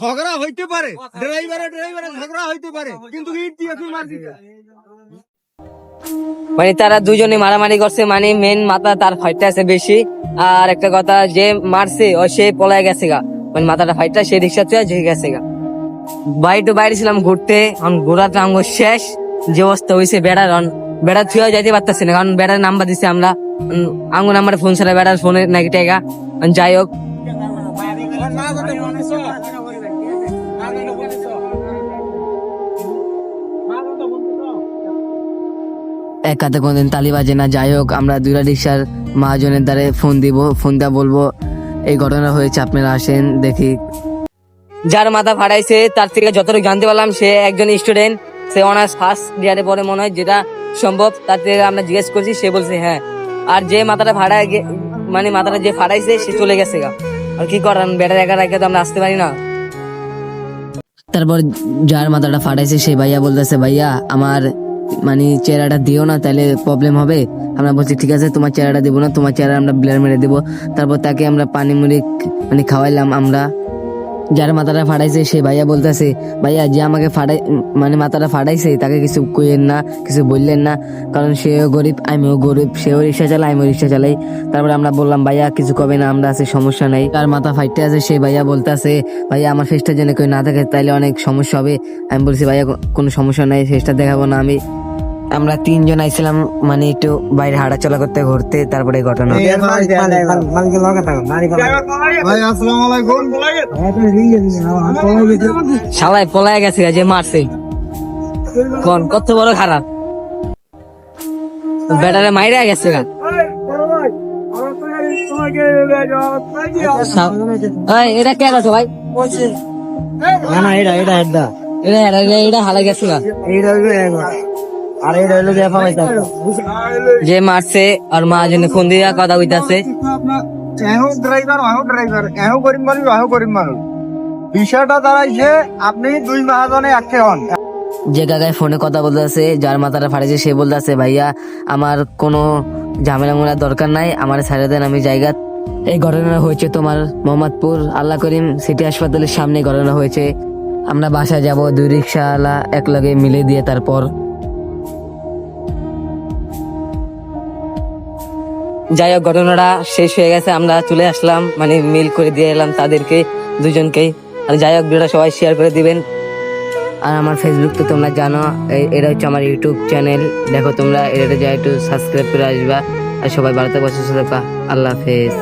ঝগড়া হইতে পারে, ড্রাইভারে ঝগড়া হইতে পারে, কিন্তু ইট দিয়ে তুই মারবি না। মানে তারা দুজনে মারামারি করছে, মানে মেন মাথা তার ফাইটটা আছে বেশি। আর একটা কথা, যে মারছে ও সে পলায় গেছে গা, মানে মাথাটা ফাইটটা সে রিক্সা চুয়া ঝেঁকে গেছে গা। বাইরে ছিলাম ঘুরতে, এখন ঘোরাটা আঙ্গ শেষ। যে অবস্থা হয়েছে বেড়ার, বেড়া থুয়া যাইতে পারতেছে না, কারণ বেড়ার নাম্বার দিছে আমরা, আঙ্গু নাম্বারে ফোন ছাড়া বেড়ার ফোনে নাকি টাকা। যাই হোক, এক হাতে কোনদিন তালি বাজে না। যাই হোক, আমরা দুইটা রিক্সার মহাজনের দ্বারে ফোন দেওয়া বলবো এই ঘটনা হয়েছে, আপনারা আসেন দেখি। যার মাথা ফাটাইছে তার থেকে যতটুকু জানতে পারলাম, সে একজন স্টুডেন্ট, সে অনার্স ফার্স্ট ইয়ারে পড়ে মনে হয়, যেটা সম্ভব। তার থেকে আমরা জিজ্ঞেস করছি, সে বলছে হ্যাঁ। আর যে মাথাটা মানে মাথাটা যে ফাটাইছে সে চলে গেছে গা। আর কি করার, বেটার একা রেখে তো আমরা আসতে পারি না। তারপর যার মাথাটা ফাটাইছে সেই ভাইয়া বলতেছে, ভাইয়া আমার মানে চেহারাটা দিও না, তাহলে প্রবলেম হবে। আমরা বলছি ঠিক আছে, তোমার চেহারাটা দিব না, তোমার চেহারা আমরা ব্লেয়ার মেরে দেবো। তারপর তাকে আমরা পানি মুড়ি মানে খাওয়াইলাম আমরা। যার মাথাটা ফাটাইছে সে ভাইয়া বলতেছে, ভাইয়া যে আমাকে মানে মাথাটা ফাটাইছে তাকে কিছু কইেন না, কিছু বললেন না, কারণ সেও গরিব আমিও গরিব, সেও রিক্সা চালাই আমিও রিক্সা চালাই। তারপরে আমরা বললাম, ভাইয়া কিছু কবে না, আমরা আছি, সমস্যা নাই। তার মাথা ফাইটে আছে, সেই ভাইয়া বলতেছে, ভাইয়া আমার ফেসটা যেন কেউ না থাকে, তাইলে অনেক সমস্যা হবে। আমি বলছি, ভাইয়া কোনো সমস্যা নাই, ফেসটা দেখাবো না আমি। আমরা তিনজন আইছিলাম মানে একটু বাইরে হাঁটাচলা করতে, ঘুরতে, তারপরে ঘটনা। সবাই পলায় গেছে যে মারছে, কত বড় খারাপ, বেটারে মাইরা গেছে গা। এটা কে গেছে ভাই? এটা হালা গেছে গা। যে মারছে আর মহাজনে ফোন দিয়া কথা কইতাছে, বিষয়টা দাঁড়াইছে আপনি দুই মহাজনে একটি হন। যে কাকায় ফোনে কথা বলতেছে, যার মাথাটা ফাটাইছে, সে বলতেছে, ভাইয়া আমার কোনো ঝামেলা মোলা দরকার নাই, আমার ছেড়ে দেন, আমি জায়গা। এই ঘটনা হয়েছে তোমার মোহাম্মদপুর আল্লাহ করিম সিটি হাসপাতালের সামনে ঘটনা হয়েছে। আমরা বাসায় যাব, দুই রিক্সাওয়ালা এক লগে মিলে দিয়ে। তারপর যাই হোক, ঘটনাটা শেষ হয়ে গেছে, আমরা চলে আসলাম, মানে মিল করে দিয়ে এলাম তাদেরকে দুজনকেই। আর যাই হোক, ভিডিওটা সবাই শেয়ার করে দিবেন। আর আমার ফেসবুক তো তোমরা জানো, এটা হচ্ছে আমার ইউটিউব চ্যানেল, দেখো তোমরা এটা যা একটু সাবস্ক্রাইব করে আসবা। আর সবাই ভালো থাকবা, সুস্থ থাকবা, আল্লাহ হাফেজ।